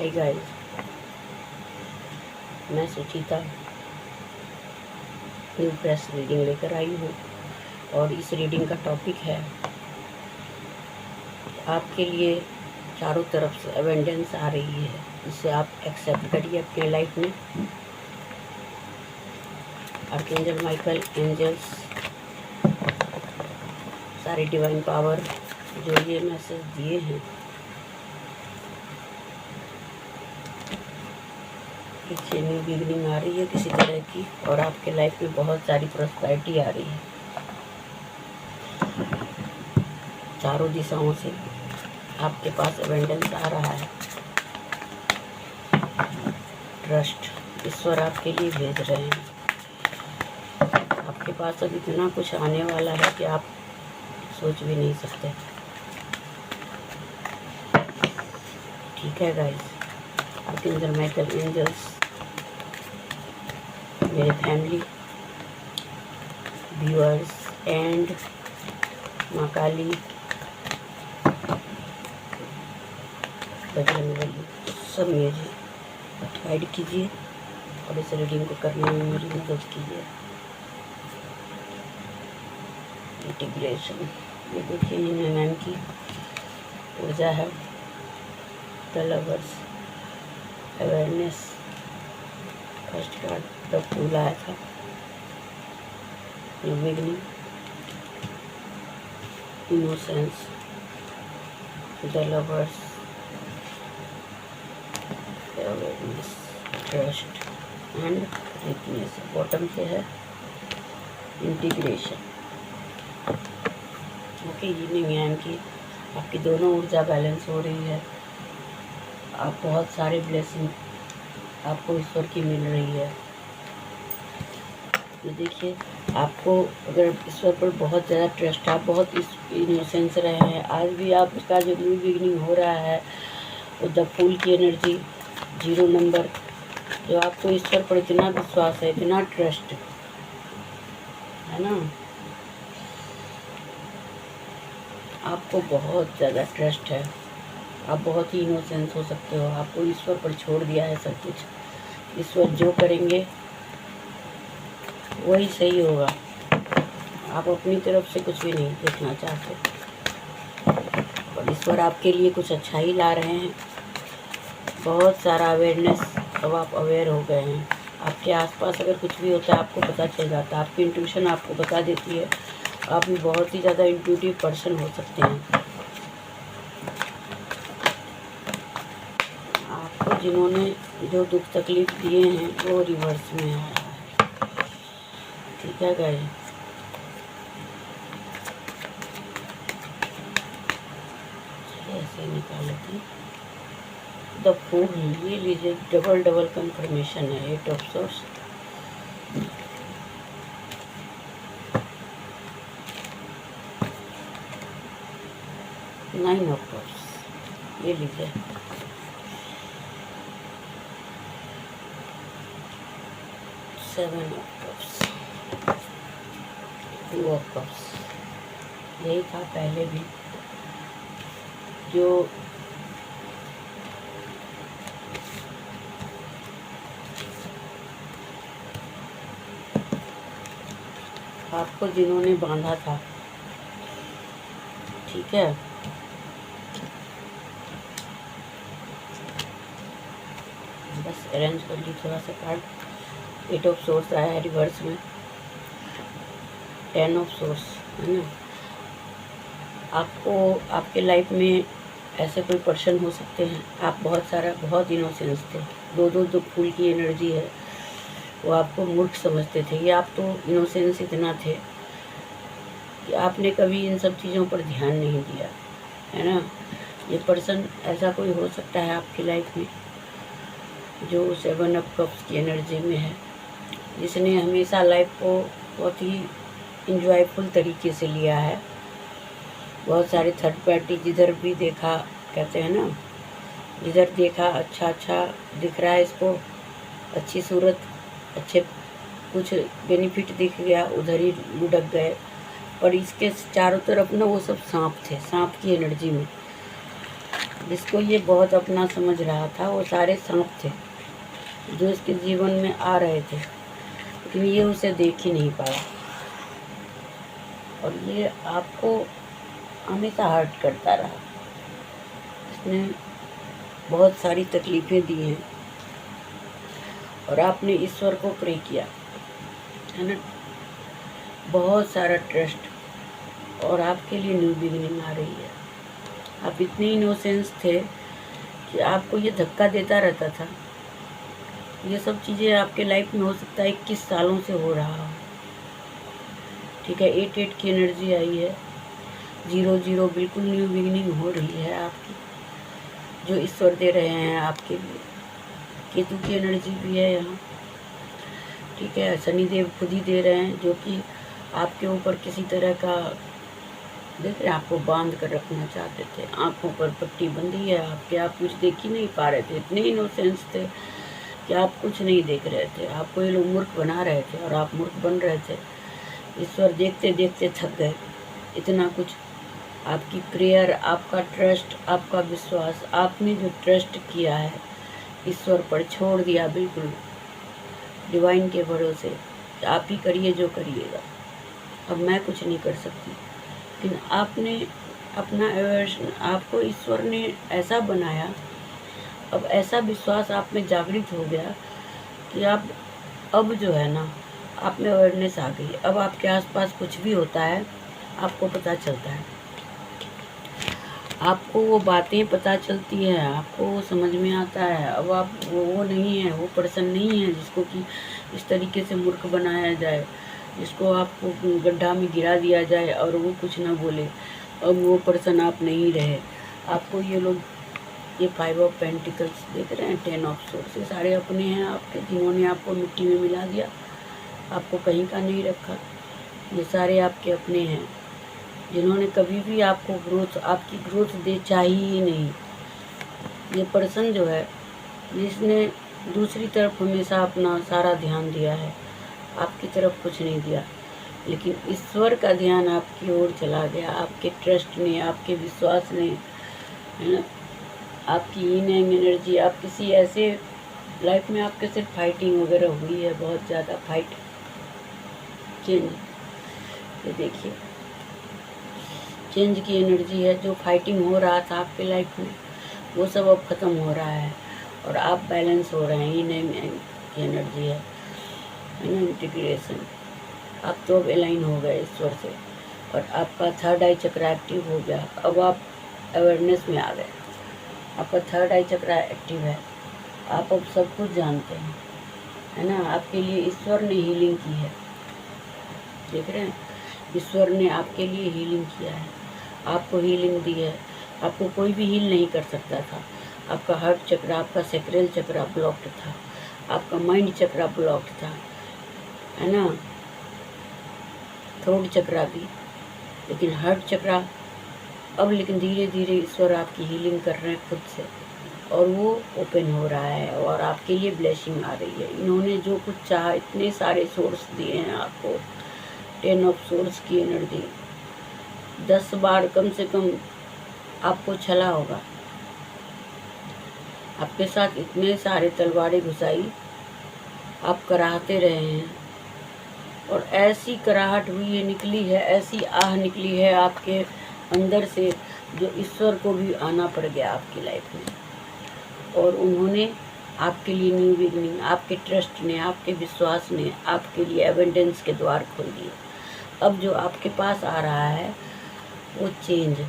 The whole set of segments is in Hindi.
हाय गाइस, मैं सुचिता न्यू फ्रेश रीडिंग लेकर आई हूँ और इस रीडिंग का टॉपिक है आपके लिए चारों तरफ से अबेंडेंस आ रही है, इसे आप एक्सेप्ट करिए अपने लाइफ में। आर्कएंजल माइकल, एंजल्स, सारी डिवाइन पावर जो ये मैसेज दिए हैं, देखिए न्यू बिगनिंग आ रही है किसी तरह की और आपके लाइफ में बहुत सारी प्रॉस्पेरिटी आ रही है। चारों दिशाओं से आपके पास अबेंडेंस आ रहा है। ट्रस्ट ईश्वर आपके लिए भेज रहे हैं। आपके पास अब इतना कुछ आने वाला है कि आप सोच भी नहीं सकते। ठीक है गाइस, आर्कएंजल माइकल, एंजल्स, मेरे फैमिली व्यूअर्स एंड माँ काली, बजरंगबली, सब मुझे गाइड कीजिए और इस रीडिंग को करने में मेरी मदद कीजिए। इंटीग्रेशन, ये देखिए ये मैम की ऊर्जा है। The lovers, awareness, first card the fool आया था। New beginning, innocence, the lovers, awareness, trust and weakness. Bottom से है इंटीग्रेशन। ओके, ये मैम की आपकी दोनों ऊर्जा बैलेंस हो रही है। आप बहुत सारे ब्लेसिंग आपको ईश्वर की मिल रही है। ये देखिए, आपको अगर ईश्वर पर बहुत ज़्यादा ट्रस्ट है, आप बहुत इनोसेंस रहे हैं, आज भी आपका जो न्यू बिगनिंग हो रहा है वो द फूल की एनर्जी, 0 नंबर, जो आपको ईश्वर पर इतना विश्वास है, इतना ट्रस्ट है ना, आपको बहुत ज़्यादा ट्रस्ट है। आप बहुत ही इनोसेंस हो सकते हो। आपको ईश्वर पर छोड़ दिया है सब कुछ। ईश्वर जो करेंगे वही सही होगा। आप अपनी तरफ से कुछ भी नहीं देखना चाहते और ईश्वर आपके लिए कुछ अच्छा ही ला रहे हैं। बहुत सारा अवेयरनेस, अब आप अवेयर हो गए हैं। आपके आसपास अगर कुछ भी होता है आपको पता चल जाता है। आपकी इंट्यूशन आपको बता देती है। आप भी बहुत ही ज़्यादा इंट्यूटिव पर्सन हो सकते हैं। आपको जिन्होंने जो दुख तकलीफ दिए हैं वो रिवर्स में आ रहा है। ठीक है गाइस, ऐसे निकाले थे द फूल। ये लीजिए, डबल डबल कंफर्मेशन है। 8 of source, nine of cups, ये लीजिए, seven of cups, 2 of cups. यही था पहले भी, जो आपको जिन्होंने बांधा था। ठीक है, बस अरेंज कर ली थोड़ा सा कार्ड। 8 ऑफ सोर्स आया है रिवर्स में, 10 ऑफ सोर्स है ना। आपको आपके लाइफ में ऐसे कोई पर्सन हो सकते हैं, आप बहुत इनोसेंस थे। दो फूल की एनर्जी है, वो आपको मूर्ख समझते थे। ये आप तो इनोसेंस इतना थे कि आपने कभी इन सब चीज़ों पर ध्यान नहीं दिया, है ना। ये पर्सन ऐसा कोई हो सकता है आपकी लाइफ में जो 7 ऑफ कप्स की एनर्जी में है, जिसने हमेशा लाइफ को बहुत ही इंजॉयफुल तरीके से लिया है। बहुत सारे थर्ड पार्टी, जिधर भी देखा, कहते हैं ना, जिधर देखा अच्छा दिख रहा है इसको, अच्छी सूरत, अच्छे कुछ बेनिफिट दिख गया, उधर ही लुढ़क गए। और इसके चारों तरफ ना वो सब सांप थे, सांप की एनर्जी में जिसको ये बहुत अपना समझ रहा था, वो सारे सांप थे जो इसके जीवन में आ रहे थे, लेकिन ये उसे देख ही नहीं पाया। और ये आपको हमेशा हर्ट करता रहा। इसने बहुत सारी तकलीफ़ें दी हैं और आपने ईश्वर को प्रे किया है ना, बहुत सारा ट्रस्ट, और आपके लिए न्यू बिगिनिंग आ रही है। आप इतने इनोसेंस थे कि आपको ये धक्का देता रहता था। ये सब चीज़ें आपके लाइफ में हो सकता है 21 सालों से हो रहा हो, ठीक है। 8 की एनर्जी आई है, 0 बिल्कुल न्यू बिगिनिंग हो रही है आपकी, जो ईश्वर दे रहे हैं आपके लिए। केतु की एनर्जी भी है यहाँ, ठीक है। शनिदेव खुद ही दे रहे हैं, जो कि आपके ऊपर किसी तरह का, देख रहे हैं, आपको बांध कर रखना चाहते थे। आंखों पर पट्टी बंधी है आपके, आप कुछ देख ही नहीं पा रहे थे। इतने इनोसेंस थे कि आप कुछ नहीं देख रहे थे। आपको ये लोग मूर्ख बना रहे थे और आप मूर्ख बन रहे थे। ईश्वर देखते देखते थक गए। इतना कुछ आपकी प्रेयर, आपका ट्रस्ट, आपका विश्वास, आपने जो ट्रस्ट किया है ईश्वर पर, छोड़ दिया बिल्कुल डिवाइन के भरोसे, आप ही करिए जो करिएगा, अब मैं कुछ नहीं कर सकती। लेकिन आपने अपना एवर्शन, आपको ईश्वर ने ऐसा बनाया, अब ऐसा विश्वास आप में जागृत हो गया कि आप अब जो है ना, आप में अवेयरनेस आ गई। अब आपके आसपास कुछ भी होता है आपको पता चलता है, आपको वो बातें पता चलती है, आपको वो समझ में आता है। अब आप वो नहीं है, वो पर्सन नहीं है जिसको कि इस तरीके से मूर्ख बनाया जाए, जिसको आपको गड्ढा में गिरा दिया जाए और वो कुछ ना बोले। अब वो पर्सन आप नहीं रहे। आपको ये लोग, ये 5 ऑफ पेंटिकल्स देख रहे हैं, 10 ऑफ सोर्स, ये सारे अपने हैं आपके, जिन्होंने आपको मिट्टी में मिला दिया, आपको कहीं का नहीं रखा। ये सारे आपके अपने हैं, जिन्होंने कभी भी आपको ग्रोथ, आपकी ग्रोथ दे चाहिए ही नहीं। ये पर्सन जो है, जिसने दूसरी तरफ हमेशा अपना सारा ध्यान दिया है, आपकी तरफ कुछ नहीं दिया, लेकिन ईश्वर का ध्यान आपकी ओर चला गया, आपके ट्रस्ट ने, आपके विश्वास ने, है ना, आपकी यीन यांग एनर्जी। आप किसी ऐसे लाइफ में आपके सिर्फ फाइटिंग वगैरह हुई है, बहुत ज़्यादा फाइट, चेंज, ये देखिए चेंज की एनर्जी है। जो फाइटिंग हो रहा था आपके लाइफ में, वो सब अब ख़त्म हो रहा है और आप बैलेंस हो रहे हैं। यीन यांग की एनर्जी है ना, इंटीग्रेशन। आप तो अब अलाइन हो गए ईश्वर से और आपका थर्ड आई चक्र एक्टिव हो गया। अब आप अवेयरनेस में आ गए, आपका थर्ड आई चक्र एक्टिव है, आप अब सब कुछ जानते हैं, है ना। आपके लिए ईश्वर ने हीलिंग की है, देख रहे हैं, ईश्वर ने आपके लिए हीलिंग किया है, आपको हीलिंग दी है। आपको कोई भी हील नहीं कर सकता था। आपका हार्ट चक्र, आपका सैक्रल चक्र ब्लॉक्ड था, आपका माइंड चक्र ब्लॉक्ड था, है ना, थ्रोट चक्र भी, लेकिन हार्ट चक्र अब, लेकिन धीरे धीरे ईश्वर आपकी हीलिंग कर रहे हैं खुद से, और वो ओपन हो रहा है और आपके लिए ब्लेसिंग आ रही है। इन्होंने जो कुछ चाहा, इतने सारे सोर्स दिए हैं आपको, 10 ऑफ सोर्स की एनर्जी, 10 बार कम से कम आपको छला होगा। आपके साथ इतने सारे तलवारें घुसाई, आप कराहते रहे हैं और ऐसी कराहट हुई है, निकली है, ऐसी आह निकली है आपके अंदर से, जो ईश्वर को भी आना पड़ गया आपकी लाइफ में। और उन्होंने आपके लिए न्यू बिगनिंग, आपके ट्रस्ट ने, आपके विश्वास ने आपके लिए एबंडेंस के द्वार खोल दिए। अब जो आपके पास आ रहा है वो चेंज,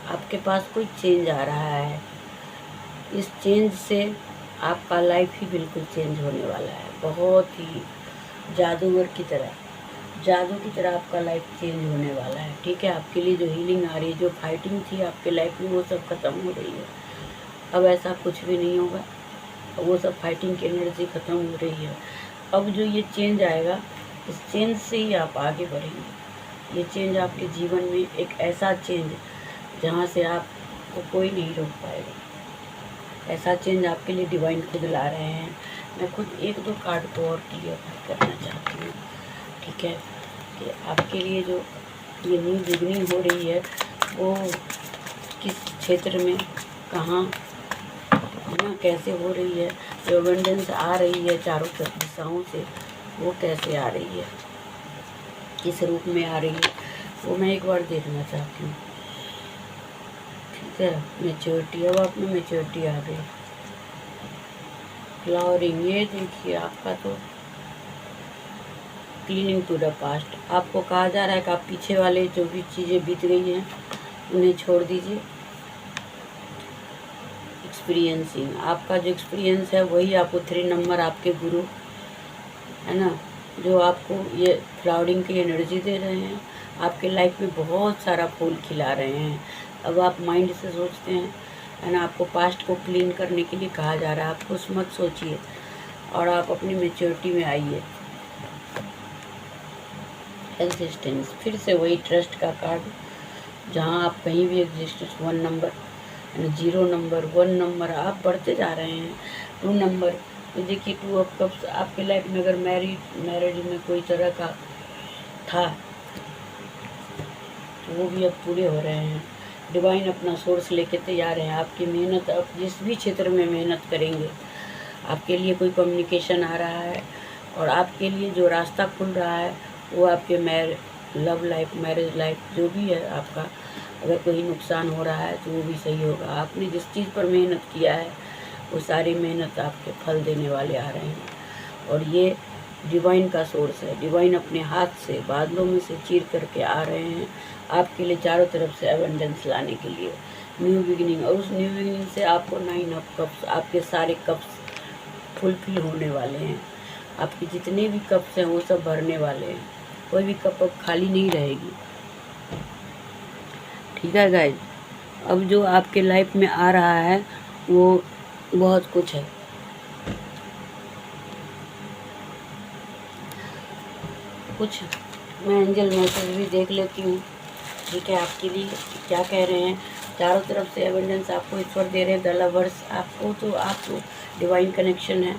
आपके पास कोई चेंज आ रहा है। इस चेंज से आपका लाइफ ही बिल्कुल चेंज होने वाला है, बहुत ही जादूगर की तरह, जादू की तरह आपका लाइफ चेंज होने वाला है, ठीक है। आपके लिए जो हीलिंग आ रही है, जो फाइटिंग थी आपके लाइफ में, वो सब ख़त्म हो रही है। अब ऐसा कुछ भी नहीं होगा, वो सब फाइटिंग की एनर्जी ख़त्म हो रही है। अब जो ये चेंज आएगा, इस चेंज से ही आप आगे बढ़ेंगे। ये चेंज आपके जीवन में एक ऐसा चेंज जहाँ से आपको कोई नहीं रोक पाएगा, ऐसा चेंज आपके लिए डिवाइन खुद ला रहे हैं। मैं खुद 1-2 कार्ड को और क्लियर करना चाहती हूँ, ठीक है, कि आपके लिए जो ये न्यू बिगनिंग हो रही है वो किस क्षेत्र में कहाँ, है ना, कैसे हो रही है, जो अबंडेंस आ रही है चारों तरफ दिशाओं से, वो कैसे आ रही है, किस रूप में आ रही है, वो मैं एक बार देखना चाहती हूँ। ठीक है, मेच्योरिटी, अब आप में मेच्योरिटी आ गई। फ्लावरिंग, ये देखिए आपका तो क्लीनिंग टू द पास्ट, आपको कहा जा रहा है कि आप पीछे वाले जो भी चीज़ें बीत गई हैं उन्हें छोड़ दीजिए। एक्सपीरियंसिंग, आपका जो एक्सपीरियंस है वही आपको 3 नंबर आपके गुरु, है ना, जो आपको ये फ्लावरिंग की एनर्जी दे रहे हैं, आपके लाइफ में बहुत सारा फूल खिला रहे हैं। अब आप माइंड से सोचते हैं, है ना, आपको पास्ट को क्लीन करने के लिए कहा जा रहा है, आप कुछ मत सोचिए और आप अपनी मेच्योरिटी में आइए। एग्जिस्टेंस, फिर से वही ट्रस्ट का कार्ड, जहाँ आप कहीं भी एग्जिस्टेंस 1 नंबर, 0 नंबर, 1 नंबर, आप बढ़ते जा रहे हैं। 2 नंबर, तो देखिए 2 ऑफ कप्स, आपके लाइफ में अगर मैरिज में कोई तरह का था तो वो भी अब पूरे हो रहे हैं। डिवाइन अपना सोर्स लेके तैयार है। आपकी मेहनत, आप जिस भी क्षेत्र में मेहनत करेंगे, आपके लिए कोई कम्युनिकेशन आ रहा है और आपके लिए जो रास्ता खुल रहा है वो आपके लव लाइफ, मैरिज लाइफ, जो भी है आपका, अगर कोई नुकसान हो रहा है तो वो भी सही होगा। आपने जिस चीज़ पर मेहनत किया है वो सारी मेहनत आपके फल देने वाले आ रहे हैं। और ये डिवाइन का सोर्स है। डिवाइन अपने हाथ से बादलों में से चीर करके आ रहे हैं आपके लिए चारों तरफ से एबंडेंस लाने के लिए, न्यू बिगिनिंग। और उस न्यू बिगिनिंग से आपको 9 ऑफ कप्स, आपके सारे कप्स फुलफिल होने वाले हैं। आपके जितने भी कप्स हैं वो सब भरने वाले हैं, कोई भी कप अब खाली नहीं रहेगी। ठीक है गाइज, अब जो आपके लाइफ में आ रहा है वो बहुत कुछ है। कुछ मैं एंजल मैसेज भी देख लेती हूँ। ठीक है, आपके लिए क्या कह रहे हैं। चारों तरफ से एबंडेंस आपको ईश्वर दे रहे हैं। द लवर्स, आपको तो डिवाइन कनेक्शन है,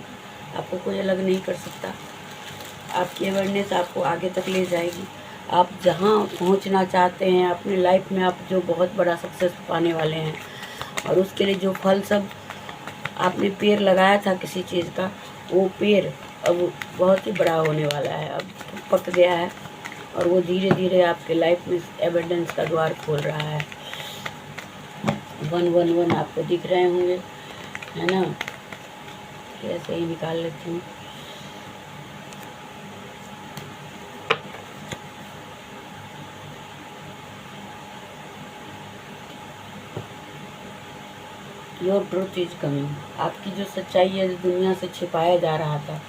आपको कोई अलग नहीं कर सकता। आपकी अवेयरनेस आपको आगे तक ले जाएगी। आप जहाँ पहुँचना चाहते हैं अपनी लाइफ में, आप जो बहुत बड़ा सक्सेस पाने वाले हैं, और उसके लिए जो फल सब आपने पेड़ लगाया था किसी चीज़ का, वो पेड़ अब बहुत ही बड़ा होने वाला है, अब पक गया है और वो धीरे धीरे आपके लाइफ में एबंडेंस का द्वार खोल रहा है। 111 आपको दिख रहे होंगे, है ना, ऐसे ही निकाल लेती हूँ। योर ट्रूथ इज कमिंग, आपकी जो सच्चाई है, जो दुनिया से छिपाया जा रहा था,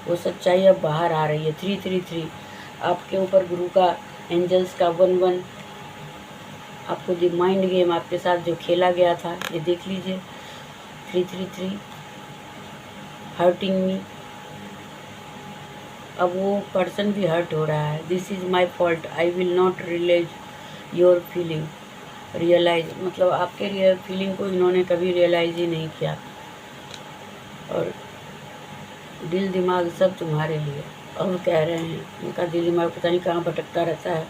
वो सच्चाई अब बाहर आ रही है। 333 आपके ऊपर गुरु का, एंजल्स का 11, आपको जो माइंड गेम आपके साथ जो खेला गया था, ये देख लीजिए। 333 हर्टिंग मी, अब वो पर्सन भी हर्ट हो रहा है। This is my fault, I will not realise your feeling. Realise मतलब आपके फीलिंग को इन्होंने कभी रियलाइज ही नहीं किया, और दिल दिमाग सब तुम्हारे लिए। और कह रहे हैं उनका दिल दिमाग पता नहीं कहाँ भटकता रहता है।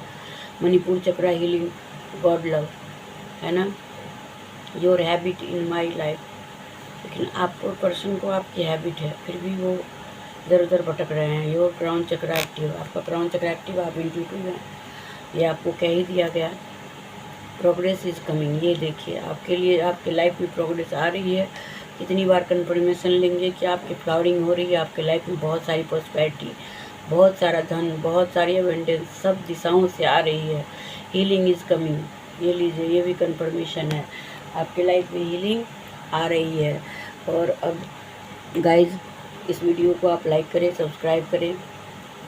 मणिपुर चक्रा हीलिंग, गॉड लव, है ना, your habit in my life. लेकिन आपको पर्सन को आपकी हैबिट है, फिर भी वो इधर उधर भटक रहे हैं। योर क्राउन चक्रा एक्टिव, आपका क्राउन चक्रा एक्टिव, आप इंट्यूटिव हैं, ये आपको कह ही दिया गया। प्रोग्रेस इज़ कमिंग, ये देखिए आपके लिए, आपके लाइफ में प्रोग्रेस आ रही है। कितनी बार कन्फर्मेशन लेंगे कि आपकी फ्लावरिंग हो रही है, आपके लाइफ में बहुत सारी प्रॉस्पेरिटी, बहुत सारा धन, बहुत सारी एबंडेंस सब दिशाओं से आ रही है। हीलिंग इज़ कमिंग, ये लीजिए, ये भी कन्फर्मेशन है, आपके लाइफ में हीलिंग आ रही है। और अब गाइज, इस वीडियो को आप लाइक करें, सब्सक्राइब करें,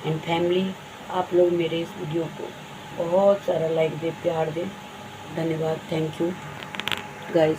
एंड फैमिली आप लोग मेरे इस वीडियो को बहुत सारा लाइक दें, प्यार दें। धन्यवाद, थैंक यू गाइज।